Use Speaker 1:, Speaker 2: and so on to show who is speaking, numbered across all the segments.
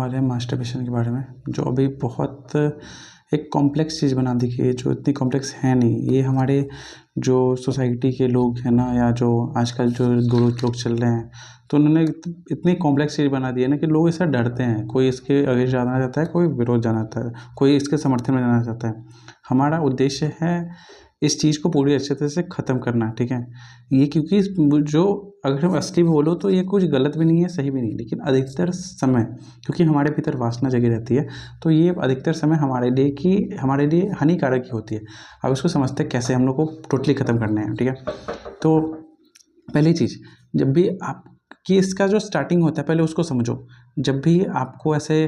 Speaker 1: वाले हैं मास्टरबेशन के बारे में, जो अभी बहुत एक कॉम्प्लेक्स चीज़ बना दी गई है, जो इतनी कॉम्प्लेक्स है नहीं। ये हमारे जो सोसाइटी के लोग हैं ना, या जो आजकल जो गुरु लोग चल रहे हैं, तो उन्होंने इतनी कॉम्प्लेक्स चीज़ बना दी है ना कि लोग इससे डरते हैं। कोई इसके अगेंस्ट जाना चाहता है, कोई विरोध जाना चाहता है, कोई इसके समर्थन में जाना चाहता है। हमारा उद्देश्य है इस चीज़ को पूरी अच्छे तरह से ख़त्म करना, ठीक है। ये क्योंकि जो अगर हम असली में बोलो तो ये कुछ गलत भी नहीं है, सही भी नहीं, लेकिन अधिकतर समय क्योंकि हमारे भीतर वासना जगी रहती है, तो ये अधिकतर समय हमारे लिए हानिकारक ही होती है। अब इसको समझते हैं कैसे हम लोग को टोटली ख़त्म करना है, ठीक है। तो पहली चीज़, जब भी आप कि इसका जो स्टार्टिंग होता है पहले उसको समझो। जब भी आपको ऐसे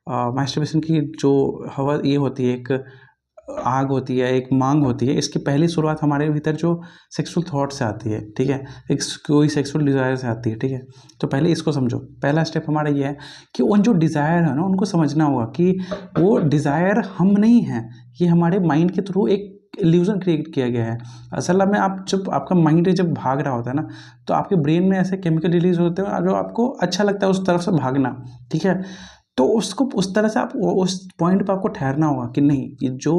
Speaker 1: मास्टरबेशन की जो हवा ये होती है, एक आग होती है, एक मांग होती है, इसकी पहली शुरुआत हमारे भीतर जो सेक्सुअल थॉट से आती है, ठीक है। एक कोई सेक्सुअल डिज़ायर से आती है, ठीक है। तो पहले इसको समझो। पहला स्टेप हमारा ये है कि उन जो डिज़ायर है ना, उनको समझना होगा कि वो डिज़ायर हम नहीं हैं, ये हमारे माइंड के थ्रू एक इल्यूज़न क्रिएट किया गया है। असल में जब आपका माइंड जब भाग रहा होता है ना, तो आपके ब्रेन में ऐसे केमिकल रिलीज होते हैं जो आपको अच्छा लगता है उस तरफ से भागना, ठीक है। तो उसको उस तरह से आप उस पॉइंट पे आपको ठहरना होगा कि नहीं, ये जो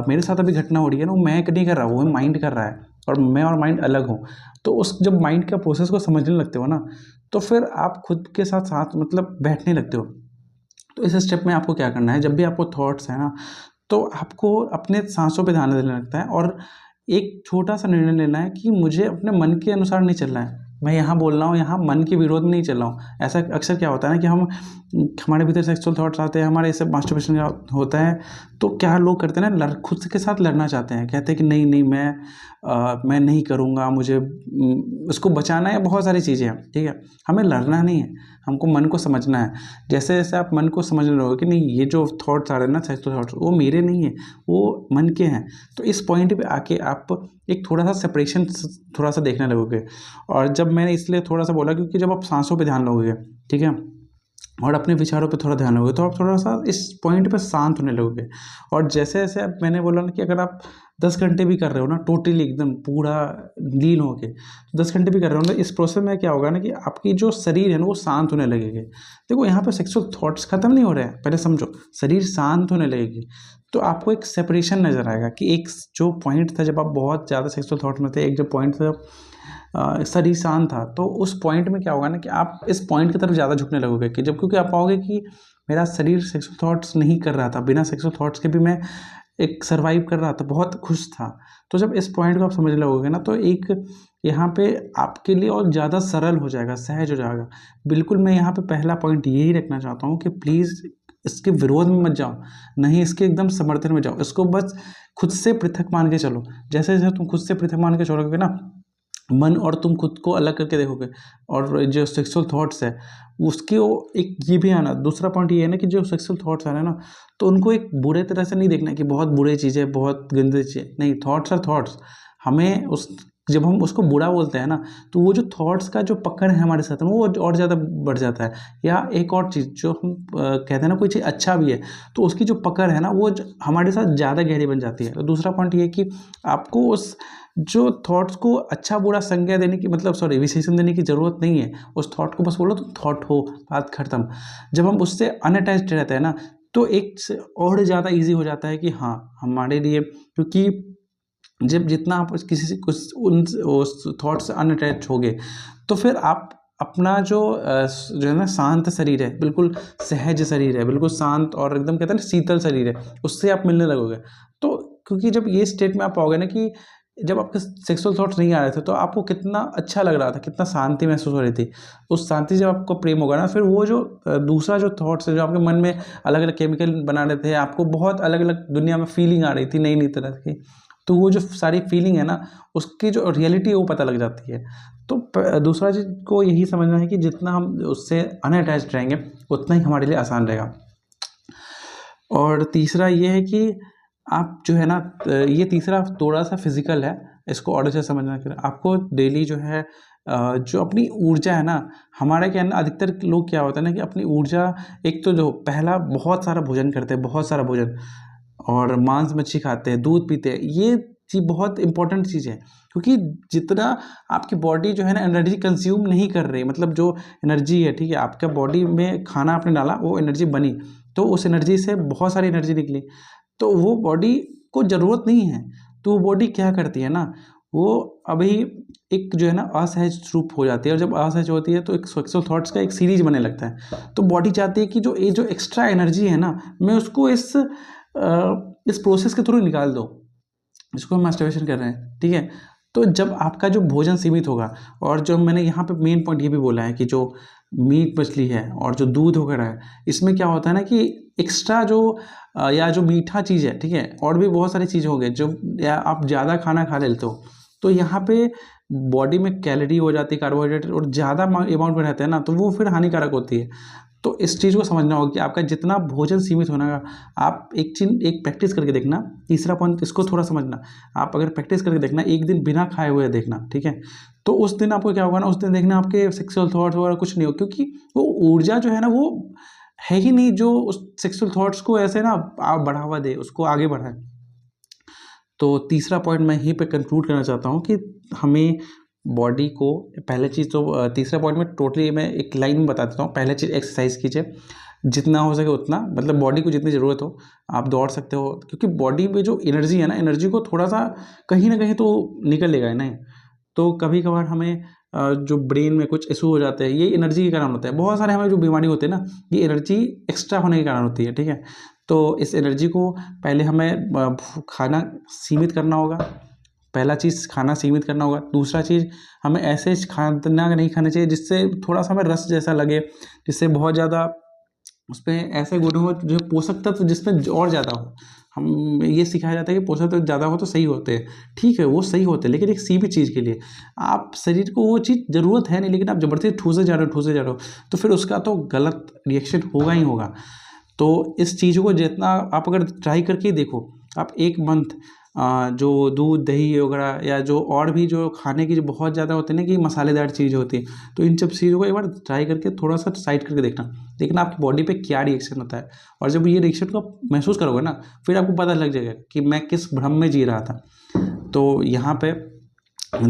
Speaker 1: मेरे साथ अभी घटना हो रही है ना, वो मैं नहीं कर रहा, वो माइंड कर रहा है, और मैं और माइंड अलग हूँ। तो उस जब माइंड का प्रोसेस को समझने लगते हो ना, तो फिर आप खुद के साथ मतलब बैठने लगते हो। तो इस स्टेप में आपको क्या करना है, जब भी आपको थॉट्स है ना, तो आपको अपने सांसों पे ध्यान देने लगता है, और एक छोटा सा निर्णय लेना है कि मुझे अपने मन के अनुसार नहीं चलना है। मैं यहाँ बोल रहा हूँ, यहाँ मन के विरोध में नहीं चल रहा हूँ। ऐसा अक्सर क्या होता है ना कि हमारे भीतर सेक्सुअल थॉट्स आते हैं, हमारे ऐसे मास्टरबेशन होता है, तो क्या लोग करते हैं ना, खुद के साथ लड़ना चाहते हैं। कहते हैं कि नहीं नहीं, मैं नहीं करूँगा, मुझे उसको बचाना है, बहुत सारी चीज़ें हैं, ठीक है। हमें लड़ना नहीं है, हमको मन को समझना है। जैसे जैसे आप मन को समझ रहे हो कि नहीं, ये जो थॉट्स आ रहे हैं ना, सेक्सुअल थॉट्स, वो मेरे नहीं है, वो मन के हैं। तो इस पॉइंट पे आके आप एक थोड़ा सा सेपरेशन थोड़ा सा देखने लगोगे। और जब मैंने इसलिए थोड़ा सा बोला क्योंकि जब आप सांसों पे ध्यान लगोगे, ठीक है, और अपने विचारों पे थोड़ा ध्यान लगोगे, तो आप थोड़ा सा इस पॉइंट पे शांत होने लगोगे। और जैसे जैसे अब मैंने बोला ना कि अगर आप 10 घंटे भी कर रहे हो ना, टोटली एकदम पूरा लीन होके, तो 10 घंटे भी कर रहे हो ना, इस प्रोसेस में क्या होगा ना कि आपकी जो शरीर है ना, वो शांत होने लगेगी। देखो यहाँ पे सेक्सुअल थॉट्स खत्म नहीं हो रहे हैं, पहले समझो, शरीर शांत होने लगेगी। तो आपको एक सेपरेशन नज़र आएगा कि एक जो पॉइंट था जब आप बहुत ज़्यादा सेक्सुअल थॉट में थे, एक जो पॉइंट था जब शरीर शांत था, तो उस पॉइंट में क्या होगा ना कि आप इस पॉइंट की तरफ ज़्यादा झुकने लगोगे कि जब, क्योंकि आप पाओगे कि मेरा शरीर सेक्सुअल थॉट्स नहीं कर रहा था, बिना सेक्सुअल थॉट्स के भी मैं एक सर्वाइव कर रहा था, बहुत खुश था। तो जब इस पॉइंट को आप समझने लगोगे ना, तो एक यहाँ पे आपके लिए और ज़्यादा सरल हो जाएगा, सहज हो जाएगा। बिल्कुल मैं यहाँ पे पहला पॉइंट यही रखना चाहता हूँ कि प्लीज़ इसके विरोध में मत जाओ, नहीं इसके एकदम समर्थन में जाओ। इसको बस खुद से पृथक मान के चलो। जैसे जैसे तुम खुद से पृथक मान के चलोगे ना, मन और तुम खुद को अलग करके देखोगे, और जो सेक्सुअल थॉट्स है उसकी वो एक ये भी है ना, दूसरा पॉइंट ये है ना कि जो सेक्सुअल थॉट्स आ रहे हैं ना, तो उनको एक बुरे तरह से नहीं देखना कि बहुत बुरी चीज़ें, बहुत गंदी चीज़ें नहीं। थॉट्स और थॉट्स, हमें जब हम उसको बुरा बोलते हैं ना, तो वो जो थॉट्स का जो पकड़ है हमारे साथ में, वो और ज़्यादा बढ़ जाता है। या एक और चीज़ जो हम कहते हैं ना, कोई चीज़ अच्छा भी है, तो उसकी जो पकड़ है ना, वो हमारे साथ ज़्यादा गहरी बन जाती है। तो दूसरा पॉइंट ये है कि आपको उस जो थॉट्स को अच्छा बुरा संज्ञा देने की, मतलब सॉरी, विशेषण देने की ज़रूरत नहीं है। उस थॉट को बस बोलो तो थॉट हो, बात खत्म। जब हम उससे अनअटैच्ड रहते हैं ना, तो एक और ज़्यादा ईजी हो जाता है कि हाँ हमारे लिए, क्योंकि जब जितना आप किसी से कुछ उस थॉट से अनअटैच होगे, तो फिर आप अपना जो है ना, शांत शरीर है, बिल्कुल सहज शरीर है, बिल्कुल शांत और एकदम कहते हैं ना शीतल शरीर है, उससे आप मिलने लगोगे। तो क्योंकि जब ये स्टेट में आप पाओगे ना कि जब आपके सेक्सुअल थॉट्स नहीं आ रहे थे, तो आपको कितना अच्छा लग रहा था, कितना शांति महसूस हो रही थी। उस शांति जब आपको प्रेम होगा ना, फिर वो जो दूसरा जो थॉट्स है जो आपके मन में अलग अलग केमिकल बना रहे थे, आपको बहुत अलग अलग दुनिया में फीलिंग आ रही थी नई नई तरह की, तो वो जो सारी फीलिंग है ना, उसकी जो रियलिटी है वो पता लग जाती है। तो दूसरा चीज़ को यही समझना है कि जितना हम उससे अनअटैच्ड रहेंगे, उतना ही हमारे लिए आसान रहेगा। और तीसरा ये है कि आप जो है ना, ये तीसरा थोड़ा सा फिजिकल है, इसको और अच्छे से समझना कि आपको डेली जो है जो अपनी ऊर्जा है ना, हमारे क्या है ना, अधिकतर लोग क्या होता है ना कि अपनी ऊर्जा, एक तो जो पहला बहुत सारा भोजन करते हैं, बहुत सारा भोजन, और मांस मच्छी खाते हैं, दूध पीते हैं, ये चीज़ बहुत इंपॉर्टेंट चीज़ है, क्योंकि जितना आपकी बॉडी जो है ना एनर्जी कंज्यूम नहीं कर रही, मतलब जो एनर्जी है, ठीक है, आपका बॉडी में खाना आपने डाला, वो एनर्जी बनी, तो उस एनर्जी से बहुत सारी एनर्जी निकली, तो वो बॉडी को ज़रूरत नहीं है। तो वो बॉडी क्या करती है ना, वो अभी एक जो है ना असहज रूप हो जाती है, और जब असहज होती है तो एक सेक्सुअल थॉट्स का एक सीरीज बनने लगता है। तो बॉडी चाहती है कि जो ये जो एक्स्ट्रा एनर्जी है ना, मैं उसको इस प्रोसेस के थ्रू निकाल दो, जिसको हम मास्टरबेशन कर रहे हैं, ठीक है। तो जब आपका जो भोजन सीमित होगा, और जो मैंने यहाँ पे मेन पॉइंट ये भी बोला है कि जो मीट मछली है और जो दूध वगैरह है, इसमें क्या होता है ना कि एक्स्ट्रा जो या जो मीठा चीज़ है, ठीक है, और भी बहुत सारी चीज़ हो गए जो, या आप ज़्यादा खाना खा लेते हो, तो यहाँ पे बॉडी में कैलोरी हो जाती है, कार्बोहाइड्रेट और ज़्यादा अमाउंट में रहते हैं ना, तो वो फिर हानिकारक होती है। तो इस चीज़ को समझना होगा कि आपका जितना भोजन सीमित होना का, आप एक प्रैक्टिस करके देखना। तीसरा पॉइंट इसको थोड़ा समझना, आप अगर प्रैक्टिस करके देखना, एक दिन बिना खाए हुए देखना, ठीक है, तो उस दिन आपको क्या होगा ना, उस दिन देखना आपके सेक्सुअल थॉट्स वगैरह कुछ नहीं हो, क्योंकि वो ऊर्जा जो है ना, वो है ही नहीं जो उस सेक्सुअल थॉट्स को ऐसे ना आप बढ़ावा दे, उसको आगे बढ़ाए। तो तीसरा पॉइंट मैं यहीं पे कंक्लूड करना चाहता हूँ कि हमें बॉडी को, पहले चीज़ तो तीसरा पॉइंट में टोटली मैं एक लाइन में बता देता हूँ। पहले चीज़ एक्सरसाइज कीजिए, जितना हो सके उतना, मतलब बॉडी को जितनी ज़रूरत हो आप दौड़ सकते हो, क्योंकि बॉडी में जो एनर्जी है ना, एनर्जी को थोड़ा सा कहीं ना कहीं तो निकलेगा नहीं। तो कभी कभार हमें जो ब्रेन में कुछ इशू हो जाते हैं, ये एनर्जी के कारण होता है। बहुत सारे हमें जो बीमारी होते हैं ना, ये एनर्जी एक्स्ट्रा होने के कारण होती है, ठीक है। तो इस एनर्जी को पहले हमें खाना सीमित करना होगा, पहला चीज़ खाना सीमित करना होगा। दूसरा चीज़, हमें ऐसे खाना नहीं खाना चाहिए जिससे थोड़ा सा हमें रस जैसा लगे, जिससे बहुत ज़्यादा उसमें ऐसे गुण हो जो पोषक तत्व जिसमें और ज़्यादा हो। हम ये सिखाया जाता है कि पोषक तत्व ज़्यादा हो तो सही होते हैं, ठीक है, वो सही होते हैं, लेकिन एक सीमित चीज़ के लिए। आप शरीर को वो चीज़ ज़रूरत है नहीं, लेकिन आप ज़बरदस्ती ठूसे जा रहे हो, तो फिर उसका तो गलत रिएक्शन होगा ही होगा। तो इस चीज़ को जितना आप अगर ट्राई करके देखो, आप एक मंथ जो दूध दही वगैरह, या जो और भी जो खाने की जो बहुत ज़्यादा होते हैं ना कि मसालेदार चीज़ होती है, तो इन सब चीज़ों को एक बार ट्राई करके थोड़ा सा साइड करके देखना आपकी बॉडी पे क्या रिएक्शन होता है। और जब ये रिएक्शन को आप महसूस करोगे ना, फिर आपको पता लग जाएगा कि मैं किस भ्रम में जी रहा था। तो यहाँ पे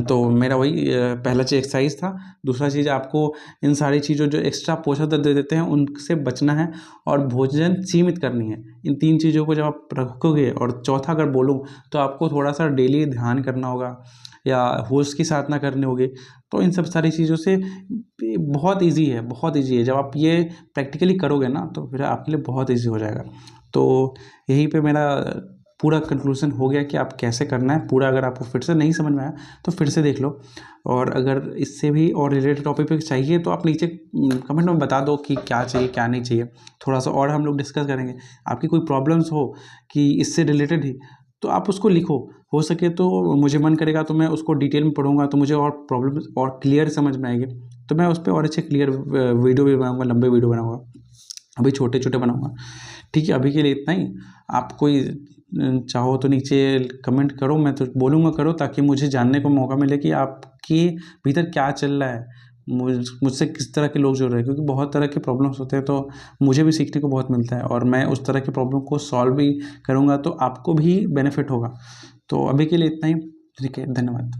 Speaker 1: तो मेरा वही पहला चीज़ एक्सरसाइज था। दूसरा चीज़, आपको इन सारी चीज़ों जो एक्स्ट्रा पोषक तत्व दे देते हैं उनसे बचना है, और भोजन सीमित करनी है। इन 3 चीज़ों को जब आप रखोगे, और चौथा अगर बोलूँ तो आपको थोड़ा सा डेली ध्यान करना होगा, या होश की साधना करनी होगी। तो इन सब सारी चीज़ों से बहुत ईज़ी है, बहुत ईज़ी है। जब आप ये प्रैक्टिकली करोगे ना, तो फिर आपके लिए बहुत ईज़ी हो जाएगा। तो यहीं पे मेरा पूरा कंक्लूजन हो गया कि आप कैसे करना है पूरा। अगर आपको फिर से नहीं समझ में आया तो फिर से देख लो, और अगर इससे भी और रिलेटेड टॉपिक पे चाहिए तो आप नीचे कमेंट में बता दो कि क्या चाहिए क्या नहीं चाहिए, थोड़ा सा और हम लोग डिस्कस करेंगे। आपकी कोई प्रॉब्लम्स हो कि इससे रिलेटेड ही, तो आप उसको लिखो, हो सके तो मुझे मन करेगा तो मैं उसको डिटेल में पढ़ूंगा, तो मुझे और प्रॉब्लम और क्लियर समझ में आएगी, तो मैं उस पर और अच्छे क्लियर वीडियो भी बनाऊँगा, लंबे वीडियो बनाऊँगा। अभी छोटे छोटे बनाऊँगा, ठीक है। अभी के लिए इतना ही। आप कोई चाहो तो नीचे कमेंट करो, मैं तो बोलूँगा करो, ताकि मुझे जानने को मौका मिले कि आपके भीतर क्या चल रहा है, मुझसे किस तरह के लोग जुड़ रहे हैं, क्योंकि बहुत तरह के प्रॉब्लम्स होते हैं, तो मुझे भी सीखने को बहुत मिलता है, और मैं उस तरह की प्रॉब्लम को सॉल्व भी करूँगा, तो आपको भी बेनिफिट होगा। तो अभी के लिए इतना ही, ठीक है, धन्यवाद।